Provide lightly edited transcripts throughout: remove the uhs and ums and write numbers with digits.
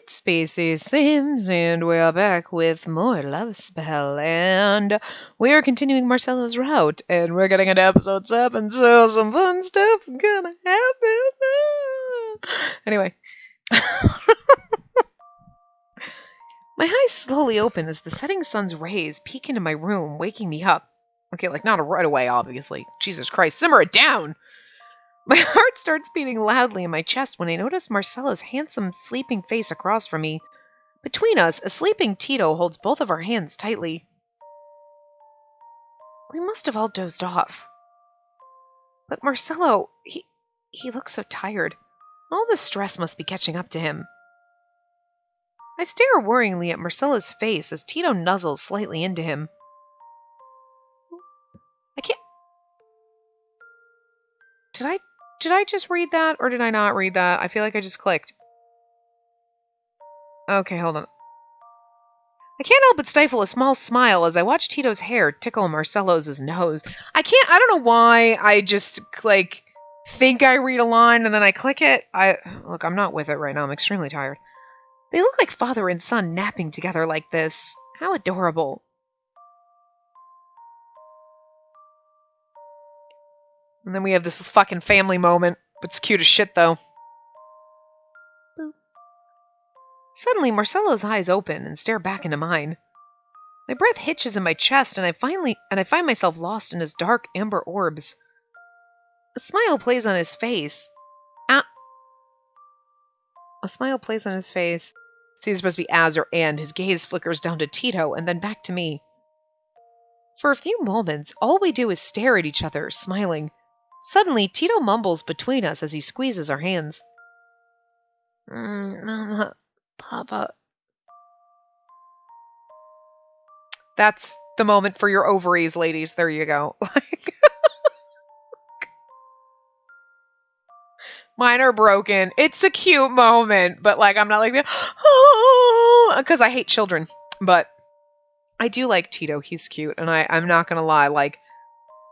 It's Spacey Sims, and we're back with more Love Spell, and we are continuing Marcelo's route, and we're getting into episode 7, so some fun stuff's gonna happen. Anyway. My eyes slowly open as the setting sun's rays peek into my room, waking me up. Okay, like not right away, obviously. Jesus Christ, simmer it down! My heart starts beating loudly in my chest when I notice Marcelo's handsome, sleeping face across from me. Between us, a sleeping Tito holds both of our hands tightly. We must have all dozed off. But Marcelo, he looks so tired. All the stress must be catching up to him. I stare worryingly at Marcelo's face as Tito nuzzles slightly into him. I can't... Did I just read that, or did I not read that? I feel like I just clicked. Okay, hold on. I can't help but stifle a small smile as I watch Tito's hair tickle Marcelo's nose. I don't know why I just, think I read a line and then I click it. Look, I'm not with it right now. I'm extremely tired. They look like father and son napping together like this. How adorable. And then we have this fucking family moment. It's cute as shit, though. Boop. Suddenly, Marcelo's eyes open and stare back into mine. My breath hitches in my chest, and I find myself lost in his dark amber orbs. A smile plays on his face. A smile plays on his face. It's either supposed to be as or and. His gaze flickers down to Tito and then back to me. For a few moments, all we do is stare at each other, smiling. Suddenly, Tito mumbles between us as he squeezes our hands. Mama, Papa. That's the moment for your ovaries, ladies. There you go. Mine are broken. It's a cute moment, but I'm not like that. Oh, because I hate children. But I do like Tito. He's cute, and I'm not gonna lie.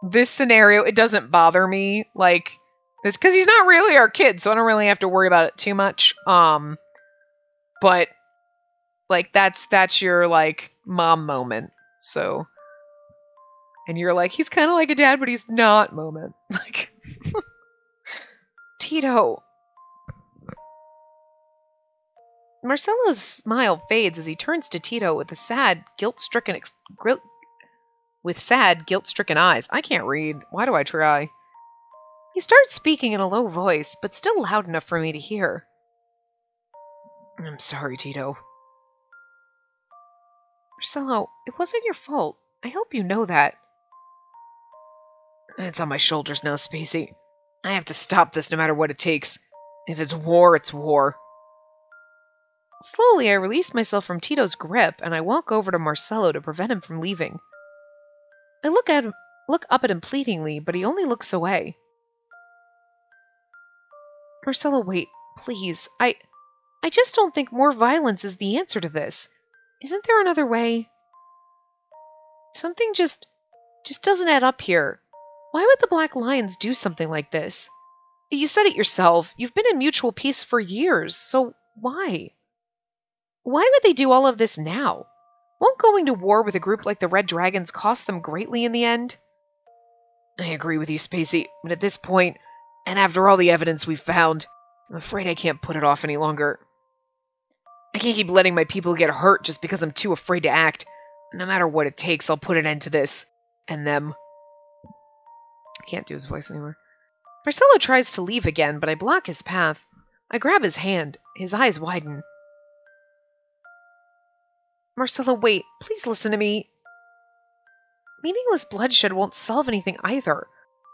This scenario, it doesn't bother me. It's because he's not really our kid, so I don't really have to worry about it too much. But that's your mom moment. So, and you're he's kind of like a dad, but he's not moment. Tito. Marcelo's smile fades as he turns to Tito with a sad, guilt-stricken eyes. I can't read. Why do I try? He starts speaking in a low voice, but still loud enough for me to hear. I'm sorry, Tito. Marcelo, it wasn't your fault. I hope you know that. It's on my shoulders now, Spacey. I have to stop this no matter what it takes. If it's war, it's war. Slowly, I release myself from Tito's grip, and I walk over to Marcelo to prevent him from leaving. I look up at him pleadingly, but he only looks away. Marcelo, wait, please. I just don't think more violence is the answer to this. Isn't there another way? Something just doesn't add up here. Why would the Black Lions do something like this? You said it yourself. You've been in mutual peace for years, so why? Why would they do all of this now? Won't going to war with a group like the Red Dragons cost them greatly in the end? I agree with you, Spacey, but at this point, and after all the evidence we've found, I'm afraid I can't put it off any longer. I can't keep letting my people get hurt just because I'm too afraid to act. No matter what it takes, I'll put an end to this. And them. I can't do his voice anymore. Marcelo tries to leave again, but I block his path. I grab his hand. His eyes widen. Marcelo, wait. Please listen to me. Meaningless bloodshed won't solve anything either.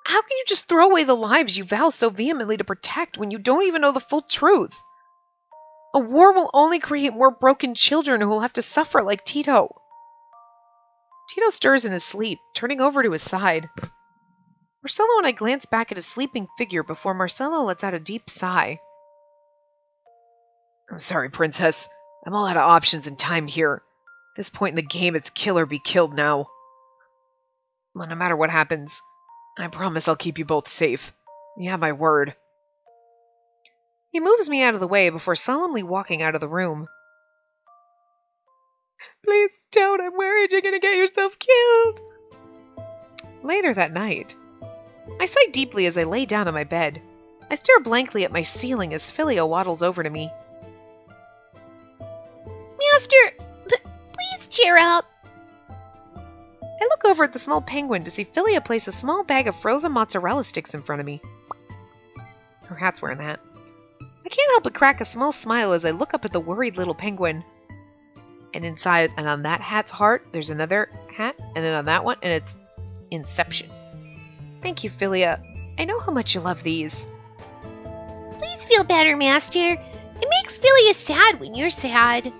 How can you just throw away the lives you vow so vehemently to protect when you don't even know the full truth? A war will only create more broken children who will have to suffer like Tito. Tito stirs in his sleep, turning over to his side. Marcelo and I glance back at his sleeping figure before Marcelo lets out a deep sigh. I'm sorry, Princess. I'm all out of options and time here. At this point in the game, it's kill or be killed now. Well, no matter what happens, I promise I'll keep you both safe. You have my word. He moves me out of the way before solemnly walking out of the room. Please don't, I'm worried you're gonna get yourself killed. Later that night, I sigh deeply as I lay down on my bed. I stare blankly at my ceiling as Philia waddles over to me. Master, please cheer up. I look over at the small penguin to see Philia place a small bag of frozen mozzarella sticks in front of me. Her hat's wearing that. I can't help but crack a small smile as I look up at the worried little penguin. And inside, and on that hat's heart, there's another hat, and then on that one, and it's Inception. Thank you, Philia. I know how much you love these. Please feel better, Master. It makes Philia sad when you're sad.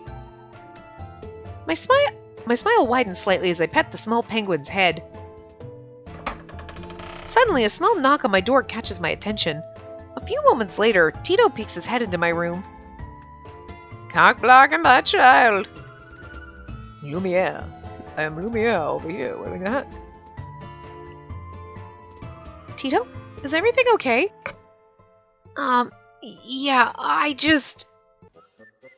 My smile widens slightly as I pet the small penguin's head. Suddenly, a small knock on my door catches my attention. A few moments later, Tito peeks his head into my room. Cock blocking my child. Lumiere. I am Lumiere over here. What do we got? Tito? Is everything okay? Yeah, I just...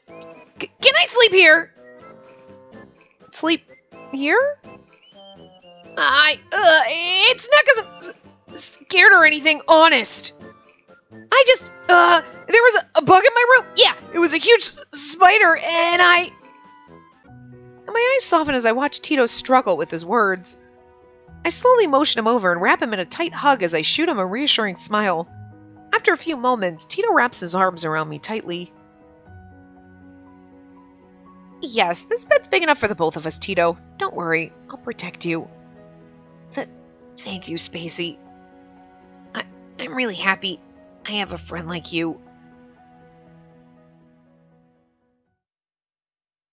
Can I sleep here? Sleep here? It's not because I'm scared or anything, honest. I just, there was a bug in my room. Yeah, it was a huge spider, and my eyes soften as I watch Tito struggle with his words. I slowly motion him over and wrap him in a tight hug as I shoot him a reassuring smile. After a few moments, Tito wraps his arms around me tightly. Yes, this bed's big enough for the both of us, Tito. Don't worry, I'll protect you. Thank you, Spacey. I'm really happy I have a friend like you.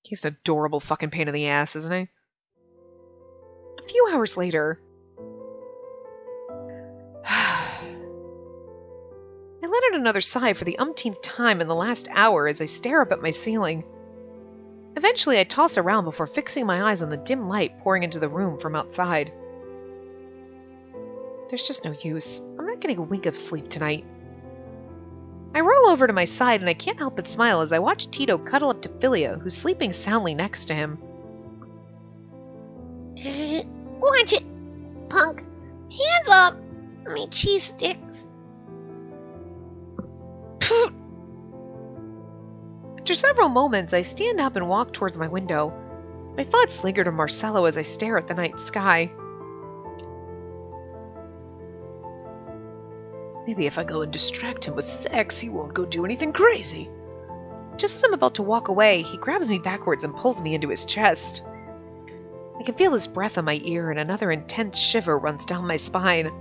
He's an adorable fucking pain in the ass, isn't he? A few hours later... I let out another sigh for the umpteenth time in the last hour as I stare up at my ceiling. Eventually, I toss around before fixing my eyes on the dim light pouring into the room from outside. There's just no use. I'm not getting a wink of sleep tonight. I roll over to my side and I can't help but smile as I watch Tito cuddle up to Philia, who's sleeping soundly next to him. Watch it, punk. Hands up. My cheese sticks. After several moments, I stand up and walk towards my window. My thoughts linger to Marcelo as I stare at the night sky. Maybe if I go and distract him with sex, he won't go do anything crazy. Just as I'm about to walk away, he grabs me backwards and pulls me into his chest. I can feel his breath on my ear and another intense shiver runs down my spine.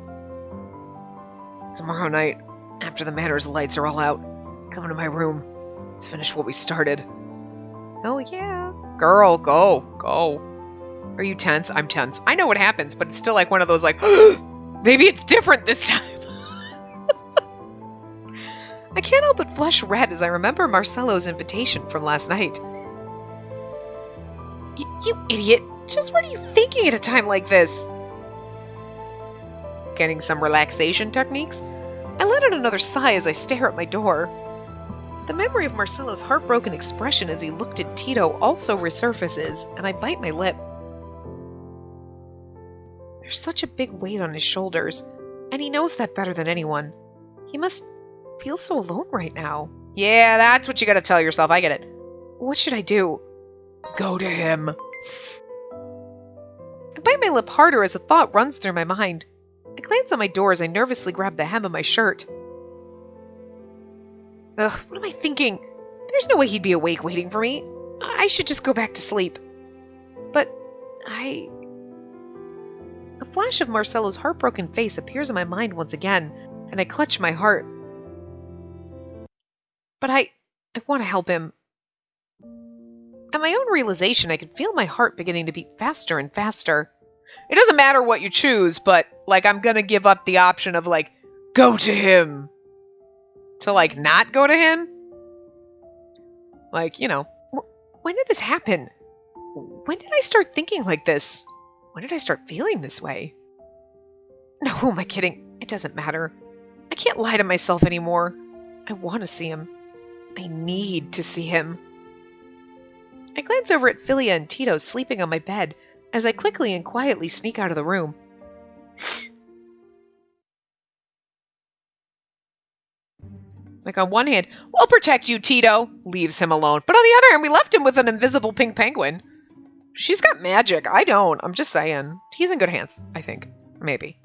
Tomorrow night, after the manor's lights are all out, come to my room. Let's finish what we started. Oh yeah. Girl, go. Are you tense? I'm tense. I know what happens, but it's still like one of those like, maybe it's different this time. I can't help but flush red as I remember Marcelo's invitation from last night. You idiot. Just what are you thinking at a time like this? Getting some relaxation techniques? I let out another sigh as I stare at my door. The memory of Marcelo's heartbroken expression as he looked at Tito also resurfaces, and I bite my lip. There's such a big weight on his shoulders, and he knows that better than anyone. He must feel so alone right now. Yeah, that's what you gotta tell yourself, I get it. What should I do? Go to him. I bite my lip harder as a thought runs through my mind. I glance at my door as I nervously grab the hem of my shirt. Ugh, what am I thinking? There's no way he'd be awake waiting for me. I should just go back to sleep. But A flash of Marcelo's heartbroken face appears in my mind once again, and I clutch my heart. But I want to help him. At my own realization, I could feel my heart beginning to beat faster and faster. It doesn't matter what you choose, but, like, I'm gonna give up the option of, like, go to him. To, like, not go to him? Like, you know, when did this happen? When did I start thinking like this? When did I start feeling this way? No, who am I kidding? It doesn't matter. I can't lie to myself anymore. I want to see him. I need to see him. I glance over at Philia and Tito sleeping on my bed as I quickly and quietly sneak out of the room. Like, on one hand, we'll protect you, Tito, leaves him alone. But on the other hand, we left him with an invisible pink penguin. She's got magic. I don't. I'm just saying. He's in good hands, I think. Maybe.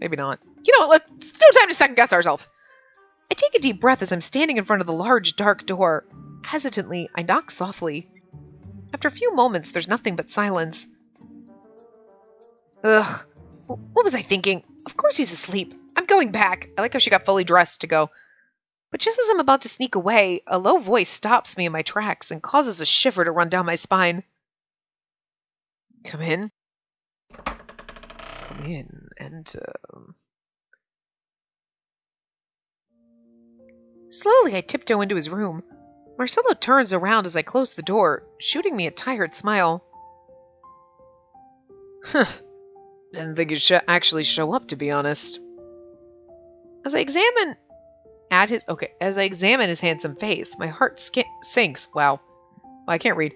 Maybe not. You know what? It's no time to second guess ourselves. I take a deep breath as I'm standing in front of the large, dark door. Hesitantly, I knock softly. After a few moments, there's nothing but silence. Ugh. What was I thinking? Of course he's asleep. I'm going back. I like how she got fully dressed to go. But just as I'm about to sneak away, a low voice stops me in my tracks and causes a shiver to run down my spine. Come in. Come in and, Slowly, I tiptoe into his room. Marcelo turns around as I close the door, shooting me a tired smile. Didn't think you'd actually show up, to be honest. As I examine his handsome face, my heart sinks. Wow. I can't read.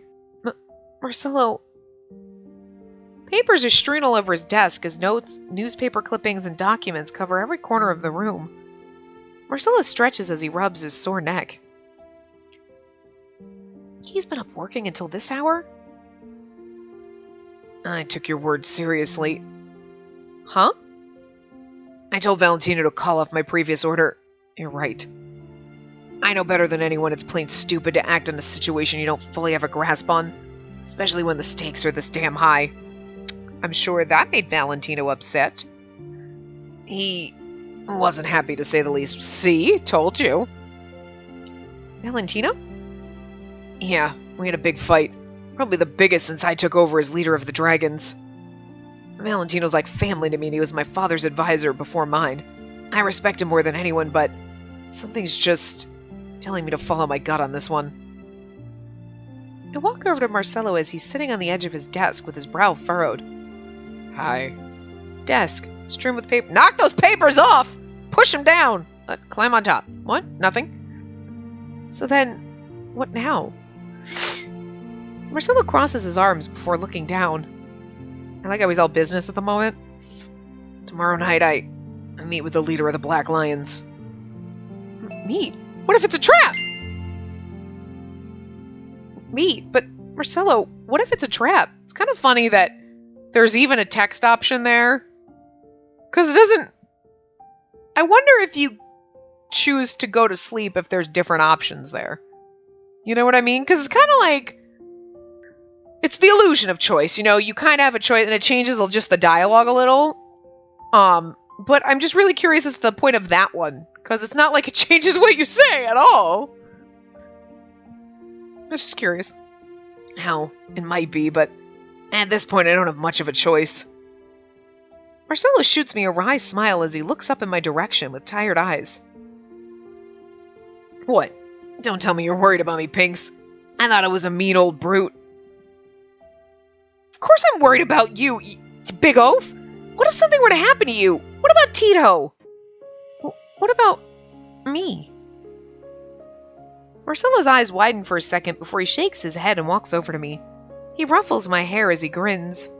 Marcelo. Papers are strewn all over his desk as notes, newspaper clippings, and documents cover every corner of the room. Marcelo stretches as he rubs his sore neck. He's been up working until this hour? I took your words seriously. Huh? I told Valentino to call off my previous order. You're right. I know better than anyone it's plain stupid to act on a situation you don't fully have a grasp on, especially when the stakes are this damn high. I'm sure that made Valentino upset. He wasn't happy, to say the least. See? Told you. Valentino? Yeah, we had a big fight. Probably the biggest since I took over as leader of the dragons. Valentino's like family to me, and he was my father's advisor before mine. I respect him more than anyone, but something's just telling me to follow my gut on this one. I walk over to Marcelo as he's sitting on the edge of his desk with his brow furrowed. Hi. Desk, strewn with paper. Knock those papers off! Push them down! Climb on top. What? Nothing? So then, what now? Marcelo crosses his arms before looking down. I like how he's all business at the moment. Tomorrow night, I meet with the leader of the Black Lions. Meet? What if it's a trap? Meet? But, Marcelo, what if it's a trap? It's kind of funny that there's even a text option there. Because it doesn't... I wonder if you choose to go to sleep if there's different options there. You know what I mean? Because it's kind of like... It's the illusion of choice, you know? You kind of have a choice and it changes just the dialogue a little. But I'm just really curious as to the point of that one. Because it's not like it changes what you say at all. I'm just curious. Hell, it might be, but at this point I don't have much of a choice. Marcelo shoots me a wry smile as he looks up in my direction with tired eyes. What? Don't tell me you're worried about me, Pinks. I thought I was a mean old brute. Of course I'm worried about you, you big oaf. What if something were to happen to you? What about Tito? What about me? Marcelo's eyes widen for a second before he shakes his head and walks over to me. He ruffles my hair as he grins.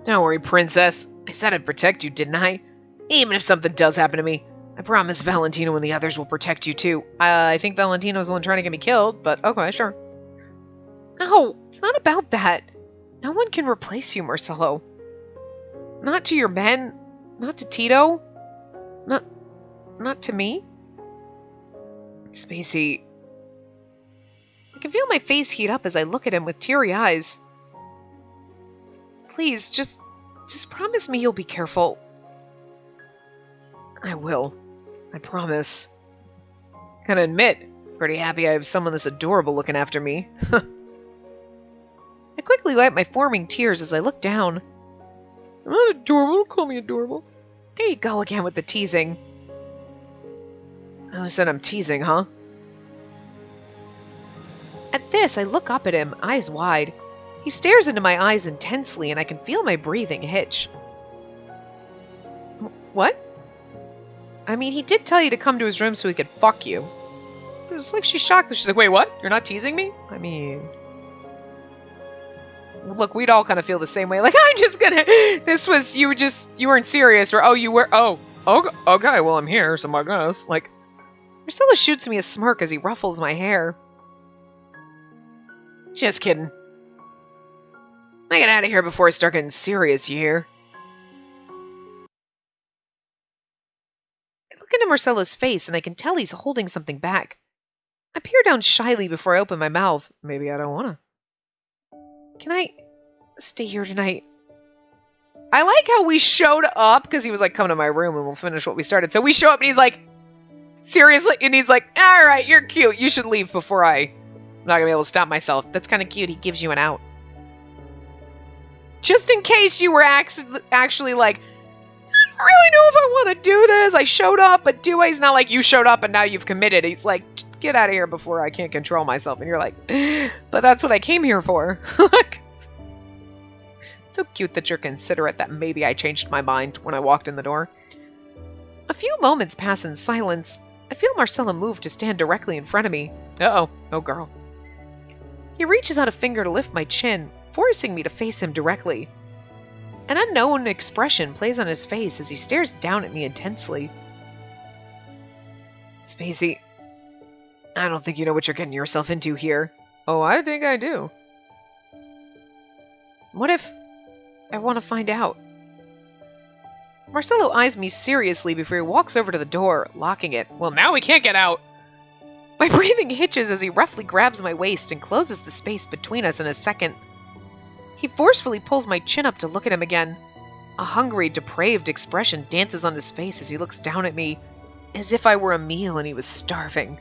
Don't worry, princess. I said I'd protect you, didn't I? Even if something does happen to me, I promise Valentino and the others will protect you too. I think Valentino's the one trying to get me killed, but okay, sure. No, it's not about that. No one can replace you, Marcelo. Not to your men, not to Tito, not to me. Spacey. I can feel my face heat up as I look at him with teary eyes. Please, just promise me you'll be careful. I will. I promise. Gotta admit, pretty happy I have someone this adorable looking after me. I quickly wipe my forming tears as I look down. I'm not adorable, don't call me adorable. There you go again with the teasing. Who said I'm teasing, huh? At this, I look up at him, eyes wide. He stares into my eyes intensely, and I can feel my breathing hitch. What? I mean, he did tell you to come to his room so he could fuck you. It was like she's shocked. She's like, wait, what? You're not teasing me? I mean... Look, we'd all kind of feel the same way. Like, I'm just gonna... This was... You weren't serious. Or, oh, you were... Oh, okay, well, I'm here, so I guess. Like, Marcelo shoots me a smirk as he ruffles my hair. Just kidding. I get out of here before I start getting serious, you hear? I look into Marcelo's face, and I can tell he's holding something back. I peer down shyly before I open my mouth. Maybe I don't wanna. Can I stay here tonight? I like how we showed up, because he was like, come to my room and we'll finish what we started. So we show up and he's like, seriously? And he's like, alright, you're cute. You should leave before I'm not gonna be able to stop myself. That's kind of cute. He gives you an out. Just in case you were actually like, I don't really know if I want to do this. I showed up, but do I? He's not like, you showed up and now you've committed. He's like, get out of here before I can't control myself. And you're like, but that's what I came here for. Like, so cute that you're considerate that maybe I changed my mind when I walked in the door. A few moments pass in silence. I feel Marcelo move to stand directly in front of me. Uh-oh. Oh, girl. He reaches out a finger to lift my chin, forcing me to face him directly. An unknown expression plays on his face as he stares down at me intensely. Spacey, I don't think you know what you're getting yourself into here. Oh, I think I do. What if I want to find out? Marcelo eyes me seriously before he walks over to the door, locking it. Well, now we can't get out. My breathing hitches as he roughly grabs my waist and closes the space between us in a second. He forcefully pulls my chin up to look at him again. A hungry, depraved expression dances on his face as he looks down at me, as if I were a meal and he was starving.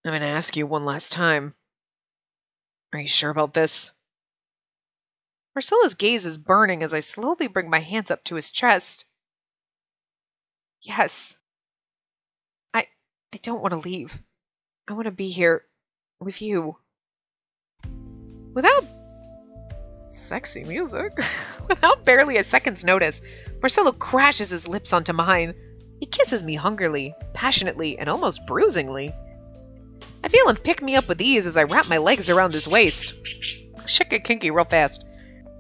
I'm gonna ask you one last time. Are you sure about this? Marcelo's gaze is burning as I slowly bring my hands up to his chest. Yes. I don't want to leave. I want to be here with you. Without sexy music, without barely a second's notice, Marcelo crashes his lips onto mine. He kisses me hungrily, passionately, and almost bruisingly. I feel him pick me up with ease as I wrap my legs around his waist. Shit get kinky real fast.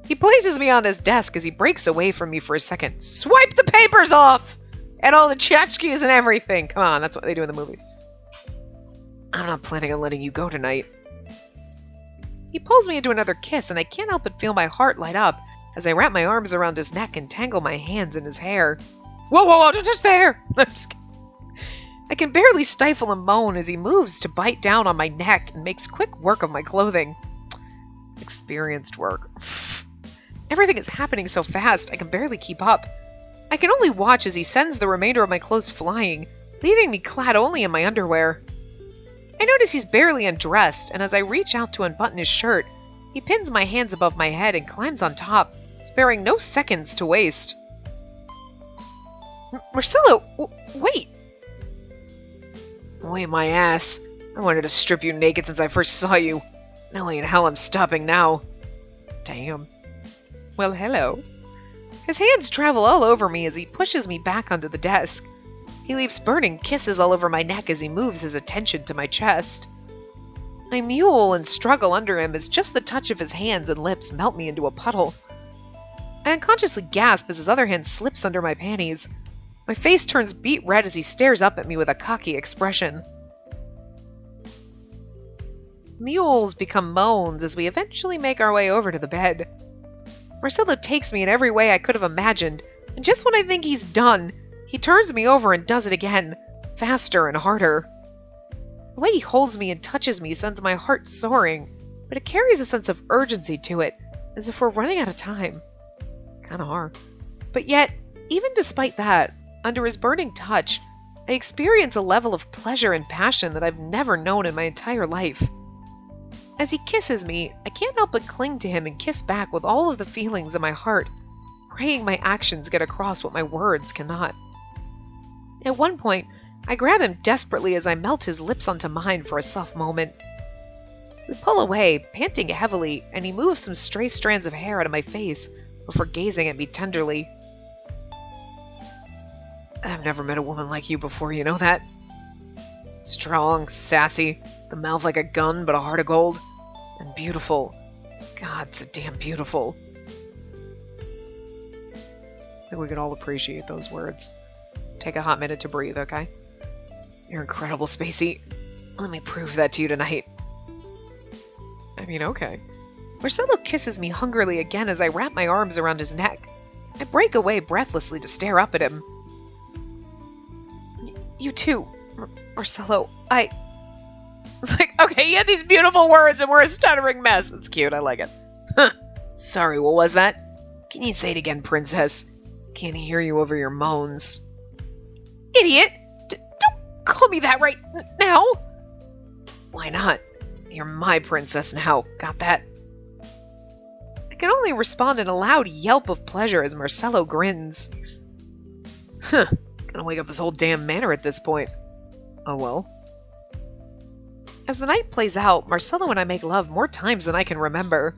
He places me on his desk as he breaks away from me for a second. Swipe the papers off! And all the tchotchkes and everything. Come on, that's what they do in the movies. I'm not planning on letting you go tonight. He pulls me into another kiss, and I can't help but feel my heart light up as I wrap my arms around his neck and tangle my hands in his hair. Whoa, whoa, whoa, don't touch the hair! I'm just kidding. I can barely stifle a moan as he moves to bite down on my neck and makes quick work of my clothing. Experienced work. Everything is happening so fast, I can barely keep up. I can only watch as he sends the remainder of my clothes flying, leaving me clad only in my underwear. I notice he's barely undressed, and as I reach out to unbutton his shirt, he pins my hands above my head and climbs on top, sparing no seconds to waste. Marcelo, wait! Wait my ass. I wanted to strip you naked since I first saw you. No way in hell I'm stopping now. Damn. Well, hello. His hands travel all over me as he pushes me back onto the desk. He leaves burning kisses all over my neck as he moves his attention to my chest. I mule and struggle under him as just the touch of his hands and lips melt me into a puddle. I unconsciously gasp as his other hand slips under my panties. My face turns beet red as he stares up at me with a cocky expression. Mules become moans as we eventually make our way over to the bed. Marcelo takes me in every way I could have imagined, and just when I think he's done, he turns me over and does it again, faster and harder. The way he holds me and touches me sends my heart soaring, but it carries a sense of urgency to it, as if we're running out of time. Kinda hard. But yet, even despite that, under his burning touch, I experience a level of pleasure and passion that I've never known in my entire life. As he kisses me, I can't help but cling to him and kiss back with all of the feelings in my heart, praying my actions get across what my words cannot. At one point, I grab him desperately as I melt his lips onto mine for a soft moment. We pull away, panting heavily, and he moves some stray strands of hair out of my face before gazing at me tenderly. I've never met a woman like you before, you know that? Strong, sassy, the mouth like a gun but a heart of gold, and beautiful. God, so damn beautiful. I think we could all appreciate those words. Take a hot minute to breathe, okay? You're incredible, Spacey. Let me prove that to you tonight. I mean, okay. Marcelo kisses me hungrily again as I wrap my arms around his neck. I break away breathlessly to stare up at him. You too, Marcelo. It's like, okay, he had these beautiful words and we're a stuttering mess. It's cute, I like it. Huh. Sorry, what was that? Can you say it again, princess? Can't hear you over your moans. Idiot! Don't call me that right now! Why not? You're my princess now. Got that? I can only respond in a loud yelp of pleasure as Marcelo grins. Huh. Gonna wake up this whole damn manor at this point. Oh well. As the night plays out, Marcelo and I make love more times than I can remember.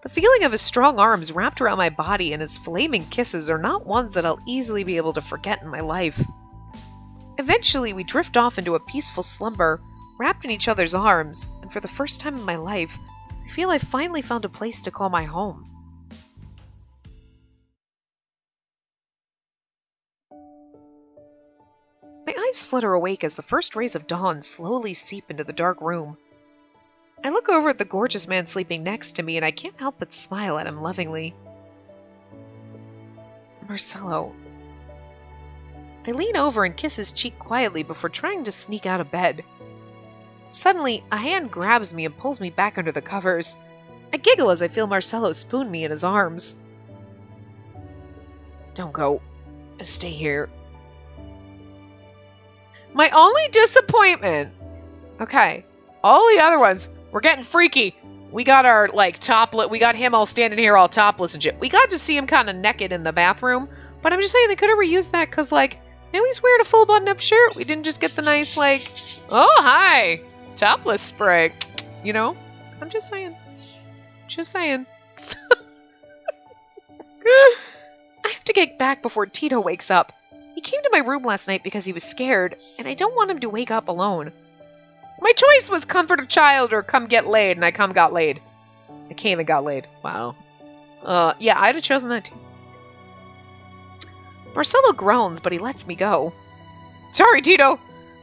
The feeling of his strong arms wrapped around my body and his flaming kisses are not ones that I'll easily be able to forget in my life. Eventually, we drift off into a peaceful slumber, wrapped in each other's arms, and for the first time in my life, I feel I've finally found a place to call my home. My eyes flutter awake as the first rays of dawn slowly seep into the dark room. I look over at the gorgeous man sleeping next to me and I can't help but smile at him lovingly. Marcelo. I lean over and kiss his cheek quietly before trying to sneak out of bed. Suddenly, a hand grabs me and pulls me back under the covers. I giggle as I feel Marcelo spoon me in his arms. Don't go. Stay here. My only disappointment. Okay. All the other ones, we're getting freaky. We got our, topless, we got him all standing here all topless and shit. We got to see him kind of naked in the bathroom, but I'm just saying they could have reused that because, now he's wearing a full button-up shirt. We didn't just get the nice, oh, hi, topless spray. You know? I'm just saying. Just saying. I have to get back before Tito wakes up. He came to my room last night because he was scared, and I don't want him to wake up alone. My choice was comfort a child or come get laid, and I got laid. I came and got laid. Wow. Yeah, I'd have chosen that too. Marcelo groans, but he lets me go. Sorry, Tito.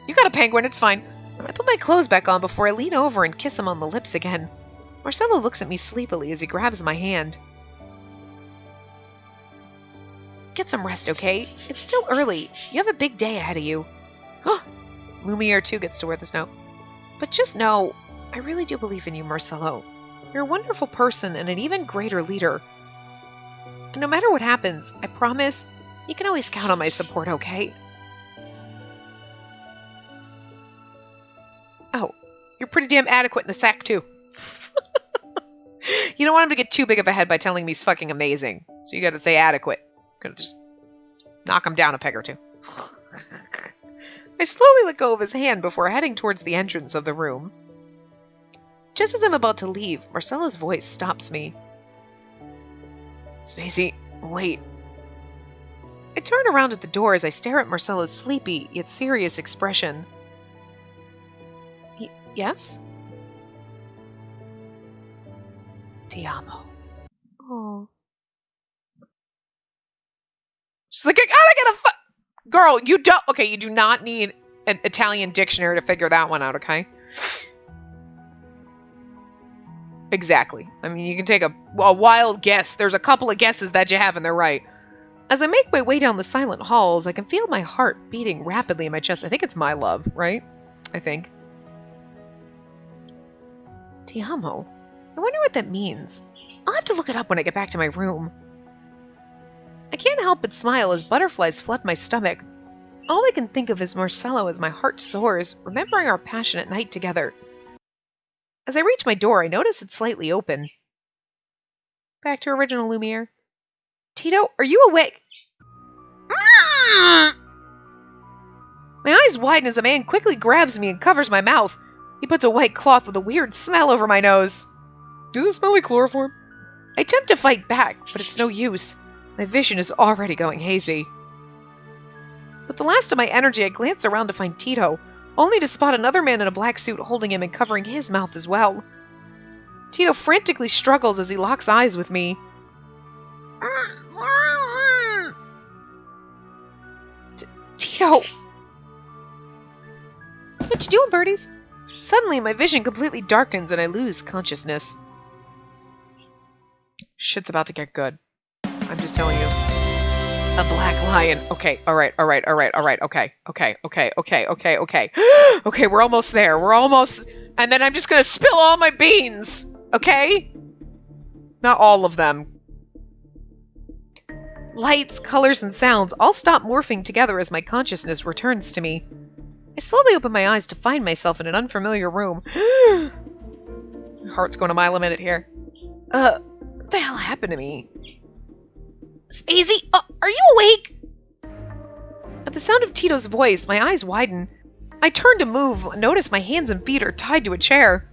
You got a penguin, it's fine. I put my clothes back on before I lean over and kiss him on the lips again. Marcelo looks at me sleepily as he grabs my hand. Get some rest, okay? It's still early. You have a big day ahead of you. Lumiere too gets to wear this note. But just know, I really do believe in you, Marcelo. You're a wonderful person and an even greater leader. And no matter what happens, I promise, you can always count on my support, okay? Oh, you're pretty damn adequate in the sack, too. You don't want him to get too big of a head by telling me he's fucking amazing. So you gotta say adequate. Gonna just knock him down a peg or two. I slowly let go of his hand before heading towards the entrance of the room. Just as I'm about to leave, Marcelo's voice stops me. Spacey, wait. I turn around at the door as I stare at Marcelo's sleepy, yet serious expression. Yes? Ti amo. Oh. She's like, I gotta get a Girl, you don't. Okay, you do not need an Italian dictionary to figure that one out, okay? Exactly. I mean, you can take a wild guess. There's a couple of guesses that you have, and they're right. As I make my way down the silent halls, I can feel my heart beating rapidly in my chest. I think it's my love, right? I think. Ti amo. I wonder what that means. I'll have to look it up when I get back to my room. I can't help but smile as butterflies flood my stomach. All I can think of is Marcelo as my heart soars, remembering our passionate night together. As I reach my door, I notice it's slightly open. Back to original Lumiere. Tito, are you awake? My eyes widen as a man quickly grabs me and covers my mouth. He puts a white cloth with a weird smell over my nose. Does it smell like chloroform? I attempt to fight back, but it's no use. My vision is already going hazy. the last of my energy, I glance around to find Tito, only to spot another man in a black suit holding him and covering his mouth as well. Tito frantically struggles as he locks eyes with me. Tito! What you doing, birdies? Suddenly, my vision completely darkens and I lose consciousness. Shit's about to get good. I'm just telling you. A black lion. Okay, alright, okay. Okay, we're almost there. And then I'm just gonna spill all my beans! Okay? Not all of them. Lights, colors, and sounds all stop morphing together as my consciousness returns to me. I slowly open my eyes to find myself in an unfamiliar room. My heart's going a mile a minute here. What the hell happened to me? Spacey, are you awake? At the sound of Tito's voice, my eyes widen. I turn to move, notice my hands and feet are tied to a chair.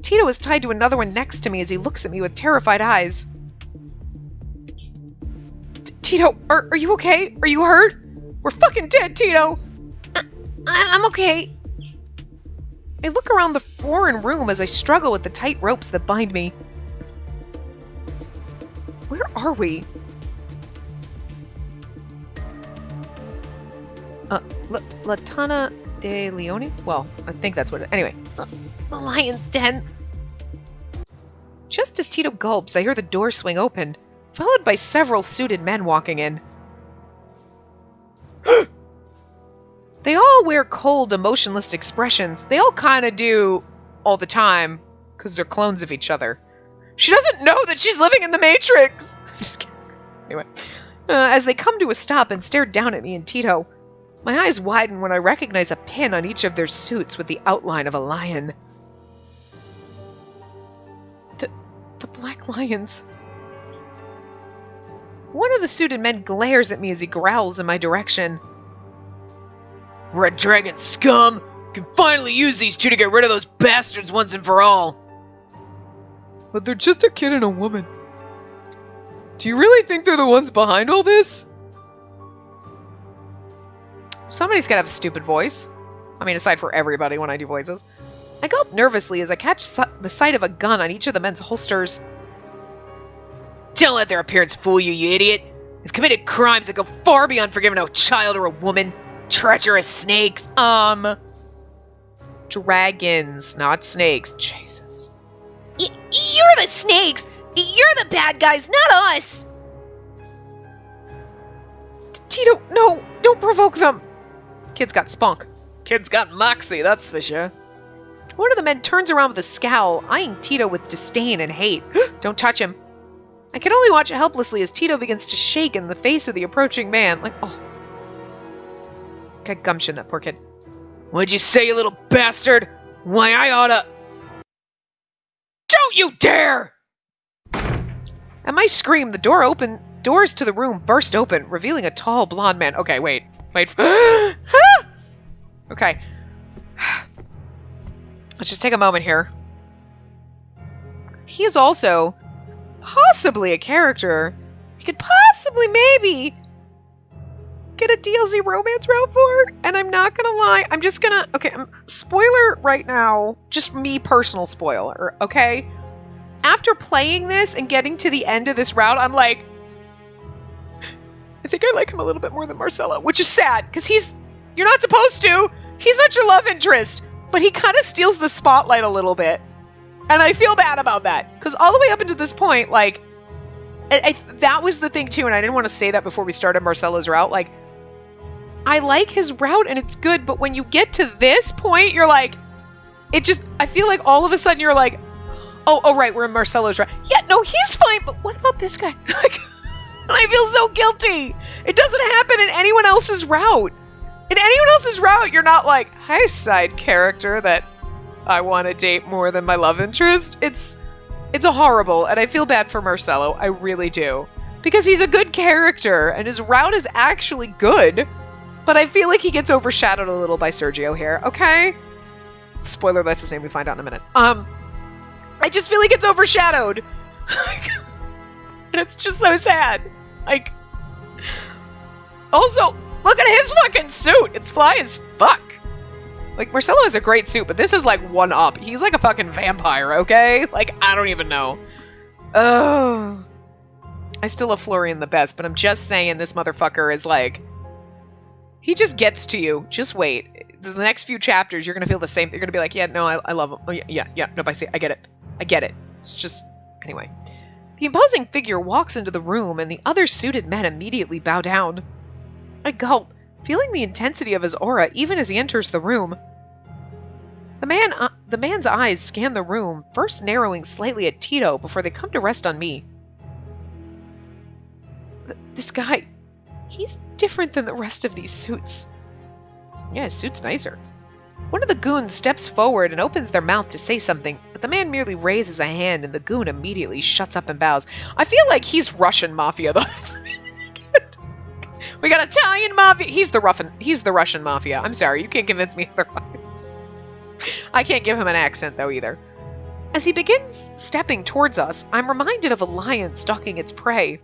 Tito is tied to another one next to me as he looks at me with terrified eyes. Tito, are you okay? Are you hurt? We're fucking dead, Tito! I'm okay. I look around the foreign room as I struggle with the tight ropes that bind me. Where are we? La Tana de Leone? Well, I think that's what it is. Anyway. The lion's den. Just as Tito gulps, I hear the door swing open, followed by several suited men walking in. They all wear cold, emotionless expressions. They all kind of do all the time, because they're clones of each other. She doesn't know that she's living in the Matrix! I'm just kidding. Anyway. As they come to a stop and stare down at me and Tito, my eyes widen when I recognize a pin on each of their suits with the outline of a lion. The Black Lions. One of the suited men glares at me as he growls in my direction. Red Dragon scum! You can finally use these two to get rid of those bastards once and for all! But they're just a kid and a woman. Do you really think they're the ones behind all this? Somebody's gotta have a stupid voice. I mean, aside for everybody when I do voices. I gulp nervously as I catch the sight of a gun on each of the men's holsters. Don't let their appearance fool you, you idiot! They've committed crimes that go far beyond forgiving a child or a woman. Treacherous snakes. Dragons, not snakes. Jesus. You're the snakes! You're the bad guys, not us! Tito, no! Don't provoke them! Kid's got spunk. Kid's got moxie, that's for sure. One of the men turns around with a scowl, eyeing Tito with disdain and hate. Don't touch him. I can only watch helplessly as Tito begins to shake in the face of the approaching man. Like, oh. Got gumption, that poor kid. What'd you say, you little bastard? Why, I oughta... Don't you dare! At my scream, the doors to the room burst open, revealing a tall, blonde man. Okay, wait. Okay. Let's just take a moment here. He is also possibly a character you could possibly maybe get a DLC romance route for, and I'm not gonna lie, I'm just gonna, okay, spoiler right now, just me personal spoiler, okay? After playing this and getting to the end of this route, I'm like, I think I like him a little bit more than Marcelo, which is sad, because you're not supposed to, he's not your love interest, but he kind of steals the spotlight a little bit, and I feel bad about that, because all the way up until this point, like, that was the thing too, and I didn't want to say that before we started Marcelo's route, like, I like his route and it's good, but when you get to this point, you're like, I feel like all of a sudden you're like, oh right, we're in Marcelo's route. Yeah, no, he's fine, but what about this guy? Like, I feel so guilty. It doesn't happen in anyone else's route. In anyone else's route, you're not like, hi, side character that I want to date more than my love interest. It's a horrible, and I feel bad for Marcelo. I really do. Because he's a good character, and his route is actually good. But I feel like he gets overshadowed a little by Sergio here, okay? Spoiler, that's his name, we find out in a minute. I just feel like it's overshadowed. And it's just so sad. Like, also, Look at his fucking suit! It's fly as fuck! Like, Marcelo has a great suit, but this is like one up. He's like a fucking vampire, okay? Like, I don't even know. Oh. I still love Florian the best, but I'm just saying this motherfucker is like... He just gets to you. Just wait. The next few chapters, you're gonna feel the same. You're gonna be like, yeah, no, I love him. Oh, yeah. No, I get it. I get it. It's just... Anyway. The imposing figure walks into the room, and the other suited men immediately bow down. I gulp, feeling the intensity of his aura even as he enters the room. The man's eyes scan the room, first narrowing slightly at Tito before they come to rest on me. This guy, he's different than the rest of these suits. Yeah, his suit's nicer. One of the goons steps forward and opens their mouth to say something, but the man merely raises a hand and the goon immediately shuts up and bows. I feel like he's Russian mafia, though. We got Italian mafia. He's the Russian mafia. I'm sorry, you can't convince me otherwise. I can't give him an accent, though, either. As he begins stepping towards us, I'm reminded of a lion stalking its prey.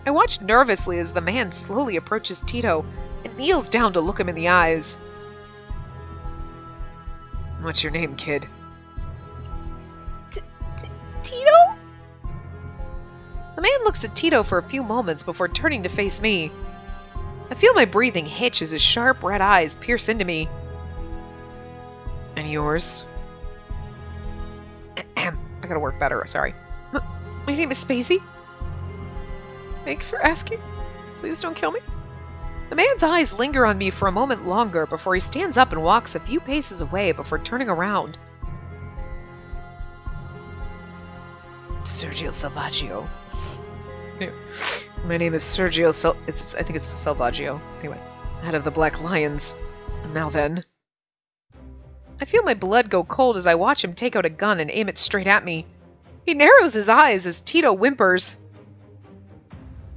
I watch nervously as the man slowly approaches Tito and kneels down to look him in the eyes. What's your name, kid? Tito? The man looks at Tito for a few moments before turning to face me. I feel my breathing hitch as his sharp red eyes pierce into me. And yours? I gotta work better, sorry. My name is Spacey. Thank you for asking. Please don't kill me. The man's eyes linger on me for a moment longer before he stands up and walks a few paces away before turning around. Sergio Salvaggio. Yeah. My name is Sergio I think it's Salvaggio. Anyway, head of the Black Lions. And now then. I feel my blood go cold as I watch him take out a gun and aim it straight at me. He narrows his eyes as Tito whimpers.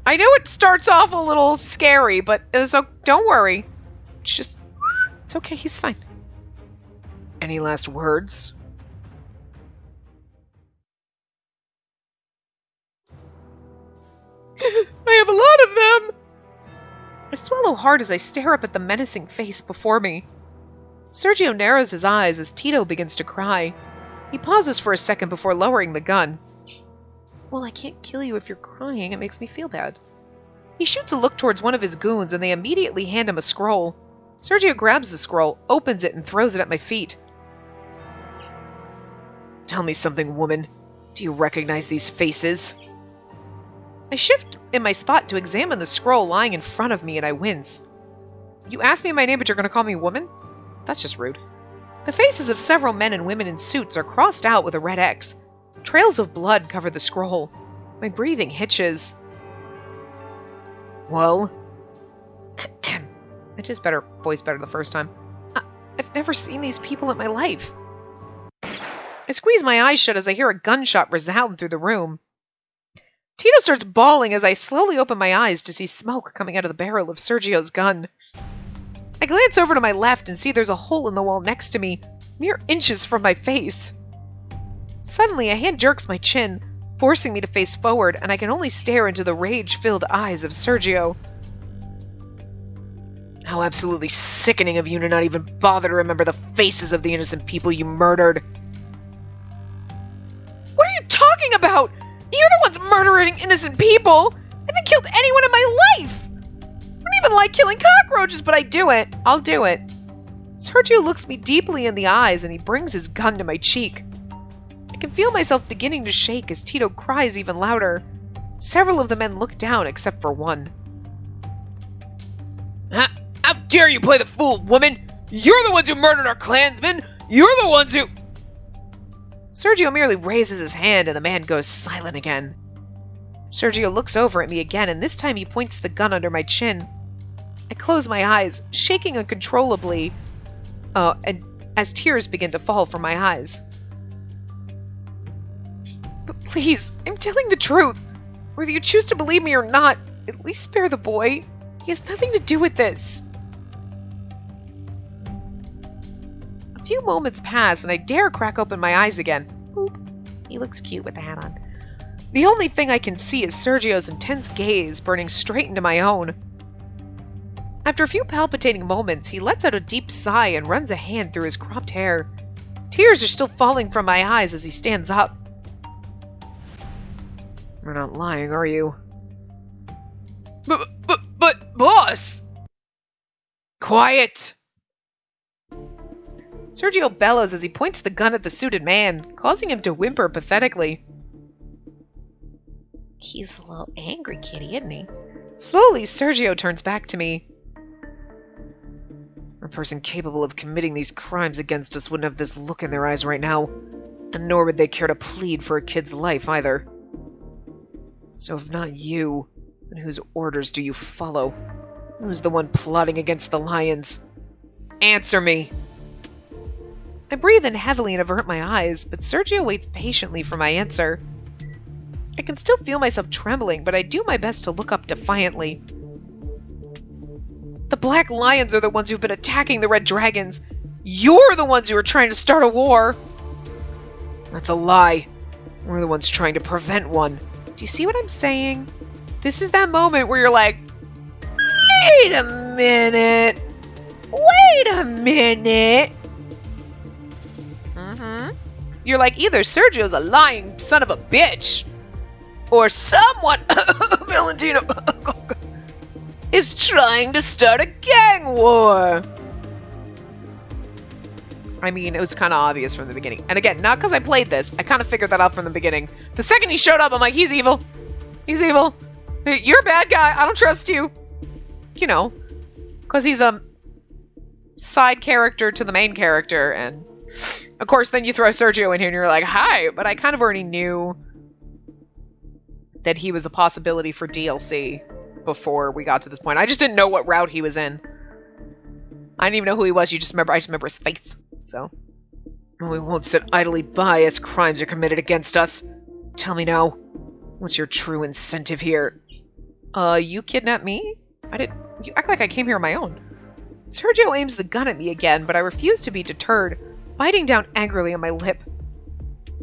I know it starts off a little scary, but so don't worry. It's okay, he's fine. Any last words? I have a lot of them! I swallow hard as I stare up at the menacing face before me. Sergio narrows his eyes as Tito begins to cry. He pauses for a second before lowering the gun. Well, I can't kill you if you're crying. It makes me feel bad. He shoots a look towards one of his goons, and they immediately hand him a scroll. Sergio grabs the scroll, opens it, and throws it at my feet. Tell me something, woman. Do you recognize these faces? I shift in my spot to examine the scroll lying in front of me, and I wince. You ask me my name, but you're going to call me woman? That's just rude. The faces of several men and women in suits are crossed out with a red X. Trails of blood cover the scroll. My breathing hitches. Well? I just voice better the first time. I've never seen these people in my life. I squeeze my eyes shut as I hear a gunshot resound through the room. Tito starts bawling as I slowly open my eyes to see smoke coming out of the barrel of Sergio's gun. I glance over to my left and see there's a hole in the wall next to me, mere inches from my face. Suddenly, a hand jerks my chin, forcing me to face forward, and I can only stare into the rage-filled eyes of Sergio. How absolutely sickening of you to not even bother to remember the faces of the innocent people you murdered. What are you talking about? You're the ones murdering innocent people! I haven't killed anyone in my life! I don't even like killing cockroaches, but I do it. I'll do it. Sergio looks me deeply in the eyes and he brings his gun to my cheek. I can feel myself beginning to shake as Tito cries even louder. Several of the men look down except for one. How dare you play the fool, woman! You're the ones who murdered our clansmen! You're the ones who... Sergio merely raises his hand and the man goes silent again. Sergio looks over at me again and this time he points the gun under my chin. I close my eyes, shaking uncontrollably, and as tears begin to fall from my eyes. But please, I'm telling the truth. Whether you choose to believe me or not, at least spare the boy. He has nothing to do with this. A few moments pass and I dare crack open my eyes again. Boop. He looks cute with the hat on. The only thing I can see is Sergio's intense gaze burning straight into my own. After a few palpitating moments, he lets out a deep sigh and runs a hand through his cropped hair. Tears are still falling from my eyes as he stands up. You're not lying, are you? But, boss! Quiet! Sergio bellows as he points the gun at the suited man, causing him to whimper pathetically. He's a little angry kitty, isn't he? Slowly, Sergio turns back to me. A person capable of committing these crimes against us wouldn't have this look in their eyes right now, and nor would they care to plead for a kid's life either. So if not you, then whose orders do you follow? Who's the one plotting against the lions? Answer me! I breathe in heavily and avert my eyes, but Sergio waits patiently for my answer. I can still feel myself trembling, but I do my best to look up defiantly. The Black Lions are the ones who've been attacking the Red Dragons. You're the ones who are trying to start a war. That's a lie. We're the ones trying to prevent one. Do you see what I'm saying? This is that moment where you're like, wait a minute. Wait a minute. You're like, either Sergio's a lying son of a bitch, or someone, Valentina, is trying to start a gang war. I mean, it was kind of obvious from the beginning. And again, not because I played this. I kind of figured that out from the beginning. The second he showed up, I'm like, he's evil. He's evil. You're a bad guy. I don't trust you. You know, because he's a side character to the main character. And, of course, then you throw Sergio in here and you're like, hi. But I kind of already knew that he was a possibility for DLC before we got to this point. I just didn't know what route he was in. I didn't even know who he was. I just remember his face. So, we won't sit idly by as crimes are committed against us. Tell me now, what's your true incentive here? You kidnapped me? You act like I came here on my own. Sergio aims the gun at me again, but I refuse to be deterred, biting down angrily on my lip.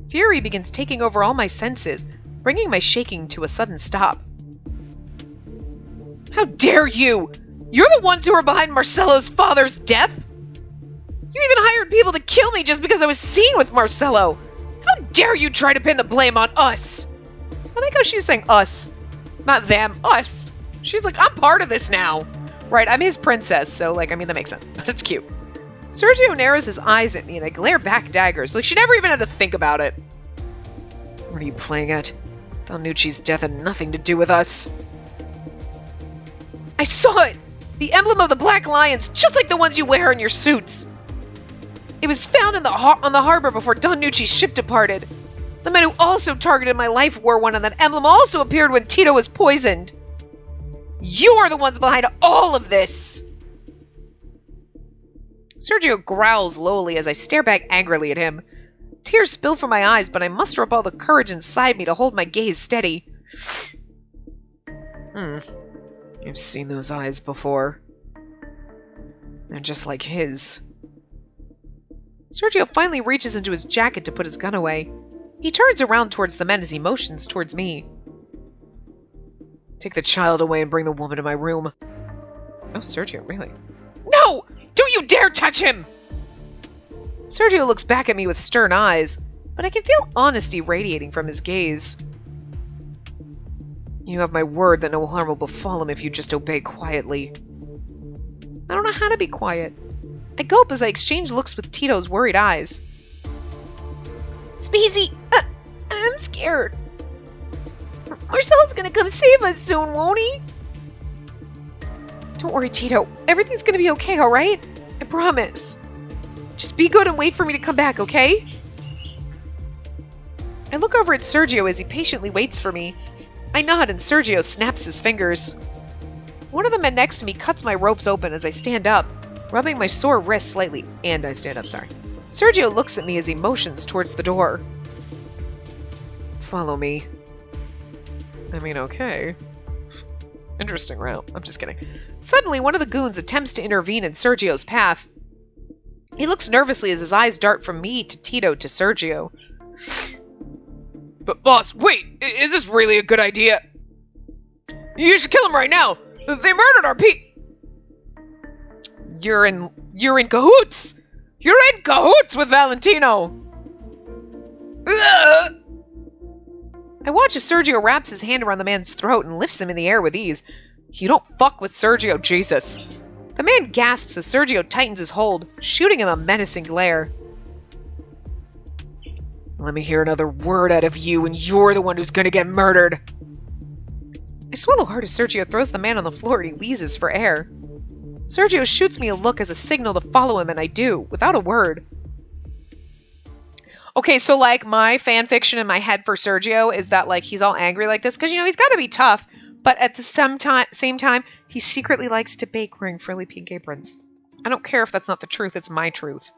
Fury begins taking over all my senses, bringing my shaking to a sudden stop. How dare you! You're the ones who are behind Marcelo's father's death? You even hired people to kill me just because I was seen with Marcelo! How dare you try to pin the blame on us? I like how she's saying us. Not them, us. She's like, I'm part of this now. Right, I'm his princess, so, like, I mean, that makes sense. But it's cute. Sergio narrows his eyes at me and I glare back daggers. Like, she never even had to think about it. What are you playing at? Don Nucci's death had nothing to do with us. I saw it! The emblem of the Black Lions, just like the ones you wear on your suits. It was found on the harbor before Don Nucci's ship departed. The men who also targeted my life wore one, and that emblem also appeared when Tito was poisoned. You are the ones behind all of this! Sergio growls lowly as I stare back angrily at him. Tears spill from my eyes, but I muster up all the courage inside me to hold my gaze steady. I've seen those eyes before. They're just like his. Sergio finally reaches into his jacket to put his gun away. He turns around towards the men as he motions towards me. Take the child away and bring the woman to my room. Oh, Sergio, really? No! Don't you dare touch him! Sergio looks back at me with stern eyes, but I can feel honesty radiating from his gaze. You have my word that no harm will befall him if you just obey quietly. I don't know how to be quiet. I gulp as I exchange looks with Tito's worried eyes. Spacey, I'm scared. Marcelo's gonna come save us soon, won't he? Don't worry, Tito. Everything's gonna be okay, alright? I promise. Just be good and wait for me to come back, okay? I look over at Sergio as he patiently waits for me. I nod and Sergio snaps his fingers. One of the men next to me cuts my ropes open as I stand up, rubbing my sore wrist slightly, and I stand up, sorry. Sergio looks at me as he motions towards the door. Follow me. I mean, okay. Interesting route. I'm just kidding. Suddenly, one of the goons attempts to intervene in Sergio's path. He looks nervously as his eyes dart from me to Tito to Sergio. But boss, wait! Is this really a good idea? You should kill him right now! They murdered our You're in cahoots! You're in cahoots with Valentino! Ugh! I watch as Sergio wraps his hand around the man's throat and lifts him in the air with ease. You don't fuck with Sergio, Jesus. The man gasps as Sergio tightens his hold, shooting him a menacing glare. Let me hear another word out of you and you're the one who's gonna get murdered. I swallow hard as Sergio throws the man on the floor and he wheezes for air. Sergio shoots me a look as a signal to follow him, and I do, without a word. Okay, so, like, my fan fiction in my head for Sergio is that, like, he's all angry like this, because, you know, he's got to be tough, but at the same time, he secretly likes to bake wearing frilly pink aprons. I don't care if that's not the truth, it's my truth.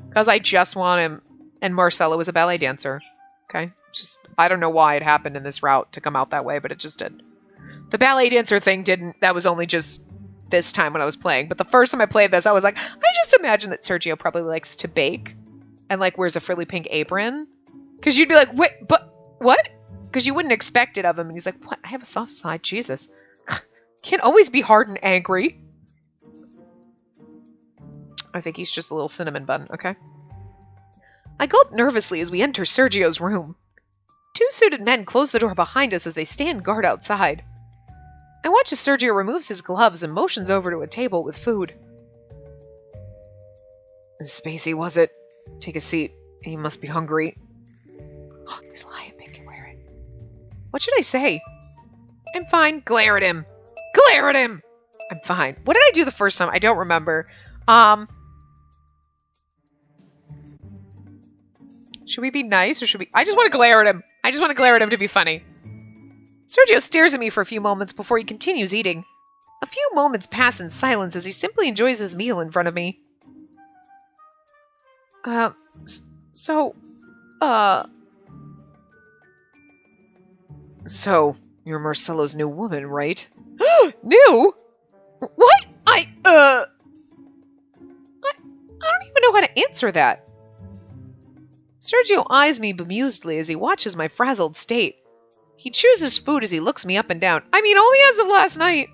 Because I just want him, and Marcelo is a ballet dancer. Okay? Just, I don't know why it happened in this route to come out that way, but it just did. The ballet dancer thing didn't, that was only just this time when I was playing, but the first time I played this, I was like, I just imagine that Sergio probably likes to bake and like wears a frilly pink apron, because you'd be like, wait, but what? Because you wouldn't expect it of him, and he's like, what? I have a soft side, Jesus. Can't always be hard and angry. I think he's just a little cinnamon bun, okay? I gulp nervously as we enter Sergio's room. Two suited men close the door behind us as they stand guard outside. I watch as Sergio removes his gloves and motions over to a table with food. Spacey, was it? Take a seat. He must be hungry. Oh, he's lying. Make him wear it. What should I say? I'm fine. Glare at him. Glare at him! I'm fine. What did I do the first time? I don't remember. Should we be nice or should we... I just want to glare at him. I just want to glare at him to be funny. Sergio stares at me for a few moments before he continues eating. A few moments pass in silence as he simply enjoys his meal in front of me. So, you're Marcelo's new woman, right? New? What? I don't even know how to answer that. Sergio eyes me bemusedly as he watches my frazzled state. He chews his food as he looks me up and down. I mean, only as of last night.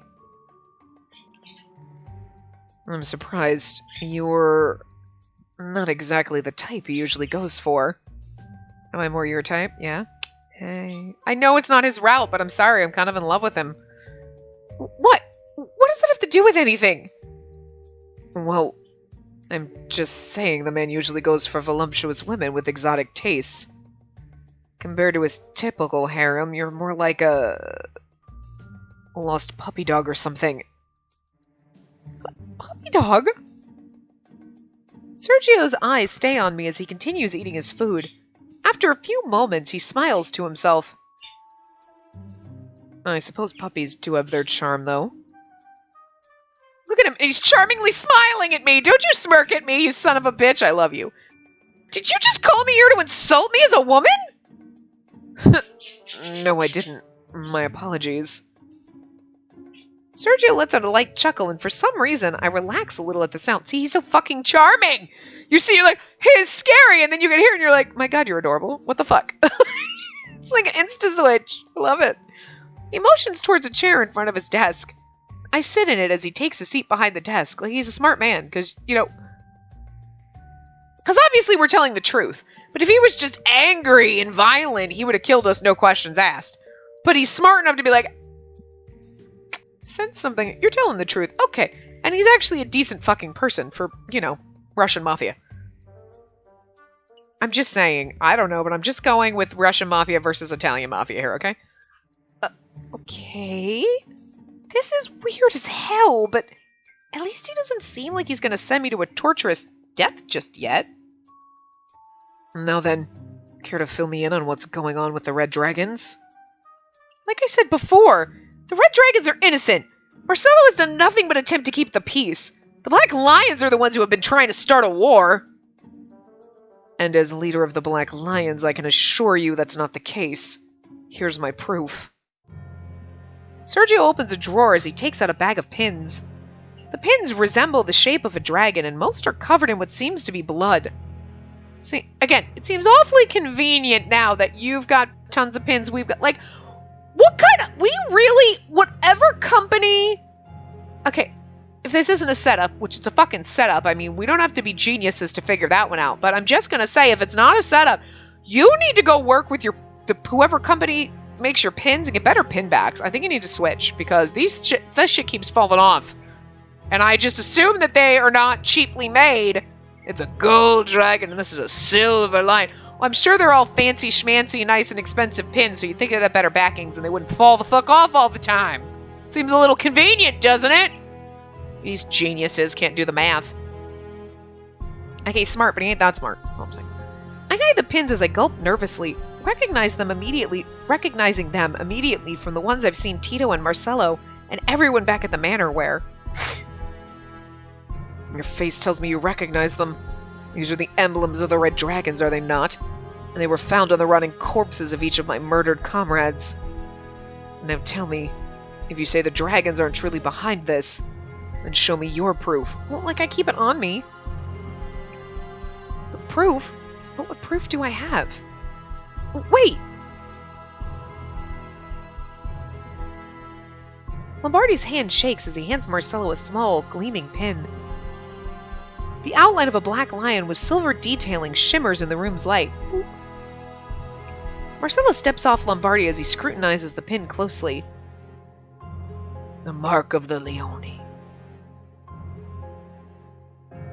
I'm surprised. You're not exactly the type he usually goes for. Am I more your type? Yeah? Hey. I know it's not his route, but I'm sorry. I'm kind of in love with him. What? What does that have to do with anything? Well, I'm just saying the man usually goes for voluptuous women with exotic tastes. Compared to his typical harem, you're more like a lost puppy dog or something. Puppy dog? Sergio's eyes stay on me as he continues eating his food. After a few moments, he smiles to himself. I suppose puppies do have their charm, though. Look at him. He's charmingly smiling at me. Don't you smirk at me, you son of a bitch. I love you. Did you just call me here to insult me as a woman? No, I didn't. My apologies. Sergio lets out a light chuckle, and for some reason, I relax a little at the sound. See, he's so fucking charming! You see, you're like, hey, it's scary, and then you get here and you're like, my god, you're adorable. What the fuck? It's like an insta-switch. I love it. He motions towards a chair in front of his desk. I sit in it as he takes a seat behind the desk. Like, he's a smart man, because, you know... Because obviously we're telling the truth. But if he was just angry and violent, he would have killed us, no questions asked. But he's smart enough to be like, sense something. You're telling the truth. Okay. And he's actually a decent fucking person for, you know, Russian mafia. I'm just saying. I don't know, but I'm just going with Russian mafia versus Italian mafia here, okay? Okay. This is weird as hell, but at least he doesn't seem like he's going to send me to a torturous death just yet. Now then, care to fill me in on what's going on with the Red Dragons? Like I said before, the Red Dragons are innocent. Marcelo has done nothing but attempt to keep the peace. The Black Lions are the ones who have been trying to start a war. And as leader of the Black Lions, I can assure you that's not the case. Here's my proof. Sergio opens a drawer as he takes out a bag of pins. The pins resemble the shape of a dragon, and most are covered in what seems to be blood. See, again, it seems awfully convenient now that you've got tons of pins, we've got, like, what kind of, we really, whatever company, okay, if this isn't a setup, which it's a fucking setup, I mean, we don't have to be geniuses to figure that one out, but I'm just gonna say, if it's not a setup, you need to go work with whoever company makes your pins and get better pin backs. I think you need to switch, because this shit keeps falling off. And I just assume that they are not cheaply made. It's a gold dragon, and this is a silver lion. Well, I'm sure they're all fancy schmancy, nice and expensive pins, so you'd think they'd have better backings and they wouldn't fall the fuck off all the time. Seems a little convenient, doesn't it? These geniuses can't do the math. Okay, smart, but he ain't that smart. Oh, I'm saying. I eyed the pins as I gulped nervously, recognizing them immediately from the ones I've seen Tito and Marcelo and everyone back at the manor wear. Your face tells me you recognize them. These are the emblems of the Red Dragons, are they not? And they were found on the rotting corpses of each of my murdered comrades. Now tell me, if you say the dragons aren't truly behind this, then show me your proof. Well, like, I keep it on me. But proof? What proof do I have? Wait! Lombardi's hand shakes as he hands Marcelo a small, gleaming pin. The outline of a black lion with silver detailing shimmers in the room's light. Marcelo steps off Lombardi as he scrutinizes the pin closely. The mark of the Leone.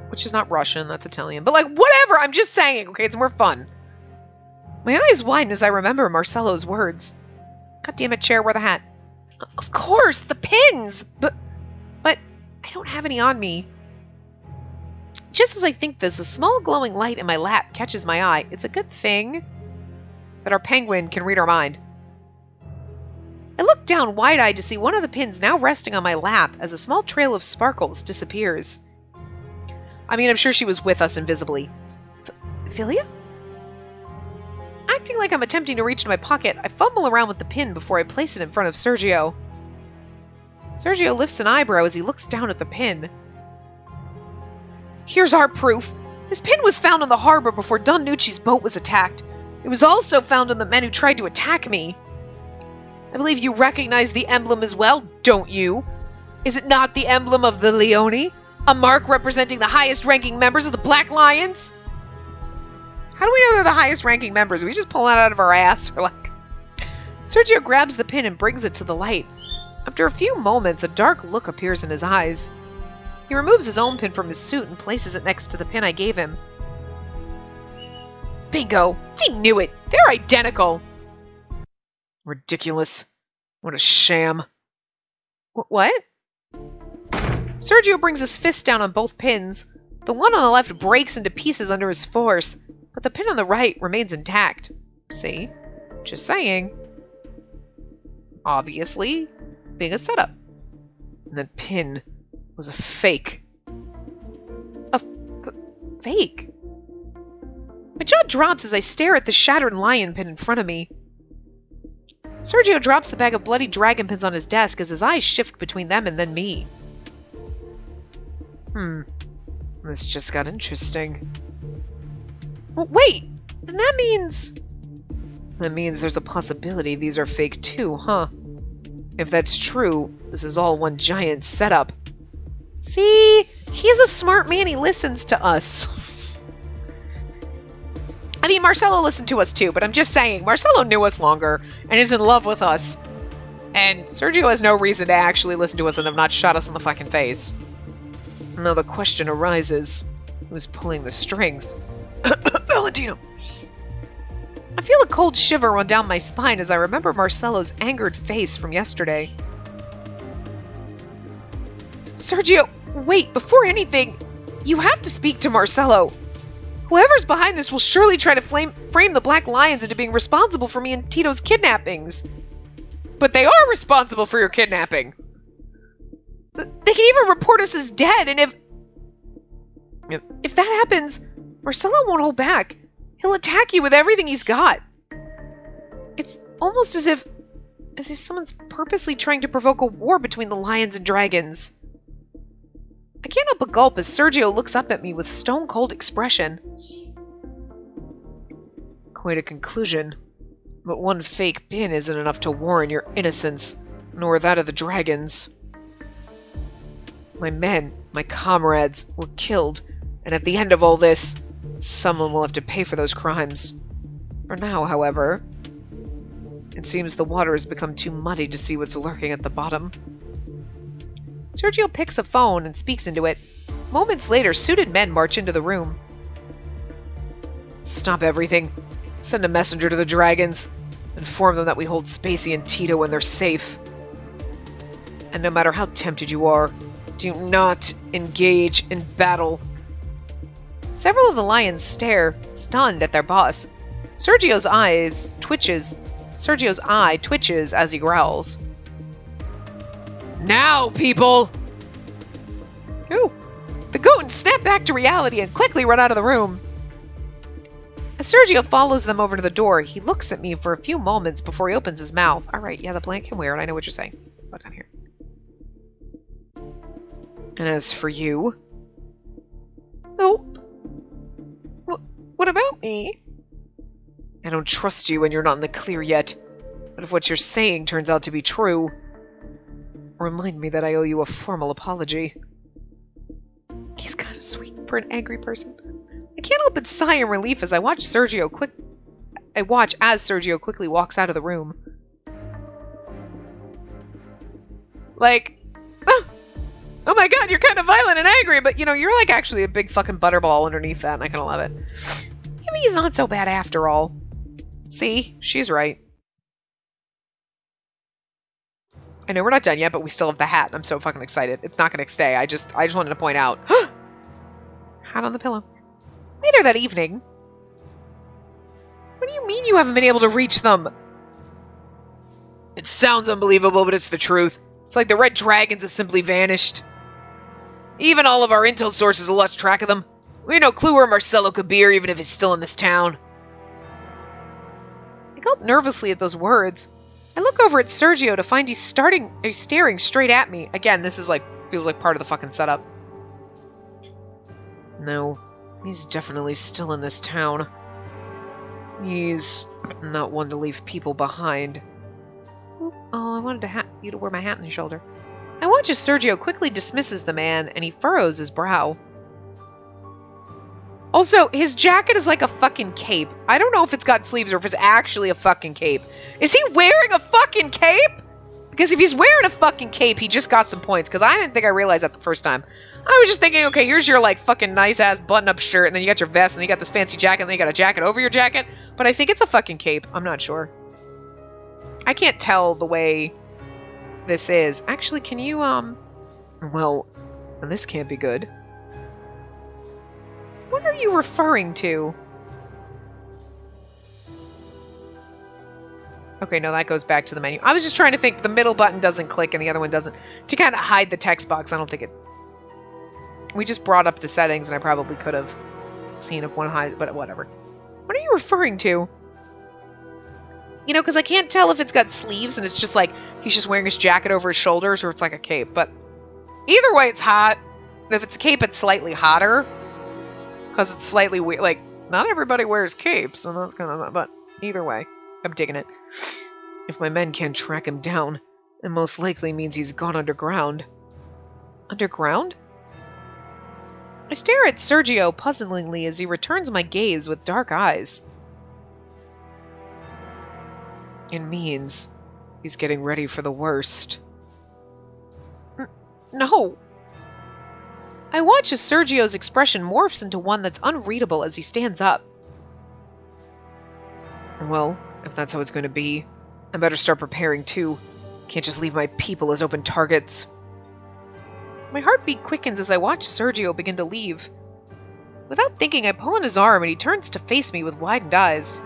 Which is not Russian, that's Italian. But, like, whatever, I'm just saying, okay? It's more fun. My eyes widen as I remember Marcelo's words. God damn it, chair, wear the hat. Of course, the pins! But I don't have any on me. Just as I think this, a small glowing light in my lap catches my eye. It's a good thing that our penguin can read our mind. I look down wide-eyed to see one of the pins now resting on my lap as a small trail of sparkles disappears. I mean, I'm sure she was with us invisibly. Philia? Acting like I'm attempting to reach into my pocket, I fumble around with the pin before I place it in front of Sergio. Sergio lifts an eyebrow as he looks down at the pin. Here's our proof. This pin was found in the harbor before Don Nucci's boat was attacked. It was also found on the men who tried to attack me. I believe you recognize the emblem as well, don't you? Is it not the emblem of the Leone? A mark representing the highest-ranking members of the Black Lions? How do we know they're the highest-ranking members? We just pull that out of our ass? Or like... Sergio grabs the pin and brings it to the light. After a few moments, a dark look appears in his eyes. He removes his own pin from his suit and places it next to the pin I gave him. Bingo! I knew it! They're identical! Ridiculous. What a sham. What? Sergio brings his fist down on both pins. The one on the left breaks into pieces under his force, but the pin on the right remains intact. See? Just saying. Obviously, being a setup. And that pin was a fake. Fake? My jaw drops as I stare at the shattered lion pin in front of me. Sergio drops the bag of bloody dragon pins on his desk as his eyes shift between them and then me. This just got interesting. Well, wait! And that means there's a possibility these are fake too, huh? If that's true, this is all one giant setup. See? He's a smart man, he listens to us. I mean, Marcelo listened to us too, but I'm just saying, Marcelo knew us longer and is in love with us. And Sergio has no reason to actually listen to us and have not shot us in the fucking face. Now the question arises, who's pulling the strings? Valentino! I feel a cold shiver run down my spine as I remember Marcelo's angered face from yesterday. Sergio, wait, before anything, you have to speak to Marcelo. Whoever's behind this will surely try to frame the Black Lions into being responsible for me and Tito's kidnappings. But they are responsible for your kidnapping. They can even report us as dead, and if that happens, Marcelo won't hold back. He'll attack you with everything he's got. It's almost as if someone's purposely trying to provoke a war between the lions and dragons. I can't help but gulp as Sergio looks up at me with stone-cold expression. Quite a conclusion. But one fake pin isn't enough to warrant your innocence, nor that of the dragons. My men, my comrades, were killed, and at the end of all this, someone will have to pay for those crimes. For now, however, it seems the water has become too muddy to see what's lurking at the bottom. Sergio picks a phone and speaks into it. Moments later, suited men march into the room. Stop everything. Send a messenger to the dragons. Inform them that we hold Spacey and Tito when they're safe. And no matter how tempted you are, do not engage in battle. Several of the lions stare, stunned at their boss. Sergio's eye twitches as he growls. Now, people! Ooh. The Gotans snap back to reality and quickly run out of the room. As Sergio follows them over to the door, he looks at me for a few moments before he opens his mouth. Alright, yeah, the blanket can wear it. I know what you're saying. Look down here. And as for you... Oh. What about me? I don't trust you when you're not in the clear yet. But if what you're saying turns out to be true, remind me that I owe you a formal apology. He's kind of sweet for an angry person. I can't help but sigh in relief as I watch as Sergio quickly walks out of the room. Like, oh my god, you're kind of violent and angry, but you're like actually a big fucking butterball underneath that, and I kind of love it. Maybe he's not so bad after all. See, she's right. I know we're not done yet, but we still have the hat, and I'm so fucking excited. It's not gonna stay. I just wanted to point out. Hat on the pillow. Later that evening. What do you mean you haven't been able to reach them? It sounds unbelievable, but it's the truth. It's like the red dragons have simply vanished. Even all of our intel sources have lost track of them. We have no clue where Marcelo could be, or even if he's still in this town. I gulp nervously at those words. I look over at Sergio to find he's staring straight at me. Again, this is feels like part of the fucking setup. No, he's definitely still in this town. He's not one to leave people behind. Oh, I wanted you to wear my hat on your shoulder. I watch as Sergio quickly dismisses the man, and he furrows his brow. Also, his jacket is like a fucking cape. I don't know if it's got sleeves or if it's actually a fucking cape. Is he wearing a fucking cape? Because if he's wearing a fucking cape, he just got some points. Because I didn't think I realized that the first time. I was just thinking, okay, here's your fucking nice-ass button-up shirt, and then you got your vest, and then you got this fancy jacket, and then you got a jacket over your jacket. But I think it's a fucking cape. I'm not sure. I can't tell the way this is. Actually, can you, well, this can't be good. What are you referring to? Okay, no, that goes back to the menu. I was just trying to think. The middle button doesn't click and the other one doesn't. To kind of hide the text box, I don't think it... We just brought up the settings and I probably could have seen if one hides, but whatever. What are you referring to? Because I can't tell if it's got sleeves and it's just he's just wearing his jacket over his shoulders or it's like a cape. But either way, it's hot. And if it's a cape, it's slightly hotter. Because it's slightly weird. Not everybody wears capes, and that's kind of... But either way, I'm digging it. If my men can't track him down, it most likely means he's gone underground. Underground? I stare at Sergio puzzlingly as he returns my gaze with dark eyes. It means he's getting ready for the worst. No. I watch as Sergio's expression morphs into one that's unreadable as he stands up. Well, if that's how it's going to be, I better start preparing too. Can't just leave my people as open targets. My heartbeat quickens as I watch Sergio begin to leave. Without thinking, I pull on his arm and he turns to face me with widened eyes.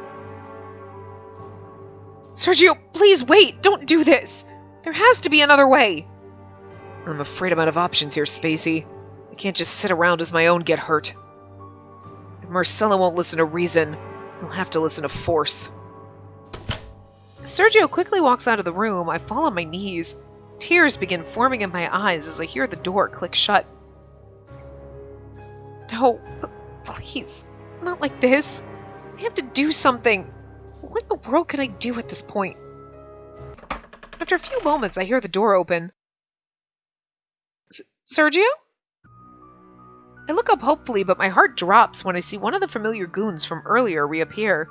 Sergio, please wait! Don't do this! There has to be another way! I'm afraid I'm out of options here, Spacey. I can't just sit around as my own get hurt. If Marcelo won't listen to reason, he'll have to listen to force. As Sergio quickly walks out of the room, I fall on my knees. Tears begin forming in my eyes as I hear the door click shut. No, please, not like this. I have to do something. What in the world can I do at this point? After a few moments, I hear the door open. Sergio? I look up hopefully, but my heart drops when I see one of the familiar goons from earlier reappear.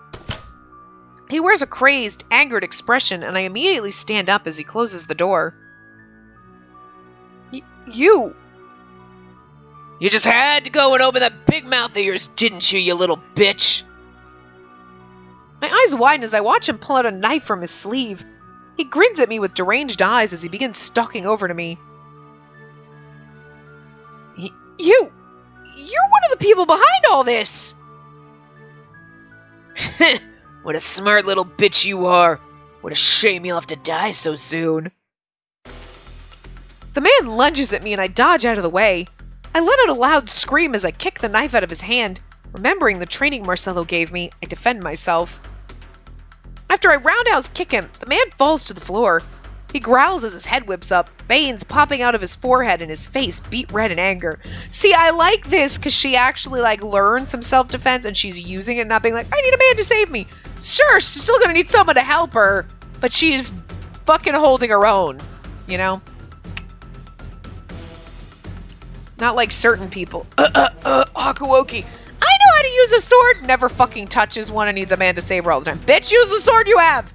He wears a crazed, angered expression, and I immediately stand up as he closes the door. You! You just had to go and open that big mouth of yours, didn't you, you little bitch? My eyes widen as I watch him pull out a knife from his sleeve. He grins at me with deranged eyes as he begins stalking over to me. You're one of the people behind all this! What a smart little bitch you are. What a shame you'll have to die so soon. The man lunges at me and I dodge out of the way. I let out a loud scream as I kick the knife out of his hand. Remembering the training Marcelo gave me, I defend myself. After I roundhouse kick him, the man falls to the floor. He growls as his head whips up, veins popping out of his forehead and his face beet red in anger. See, I like this because she actually learned some self-defense and she's using it, not being like, I need a man to save me. Sure, she's still gonna need someone to help her, but she is fucking holding her own, you know? Not like certain people. Hakuoki. I know how to use a sword. Never fucking touches one and needs a man to save her all the time. Bitch, use the sword you have.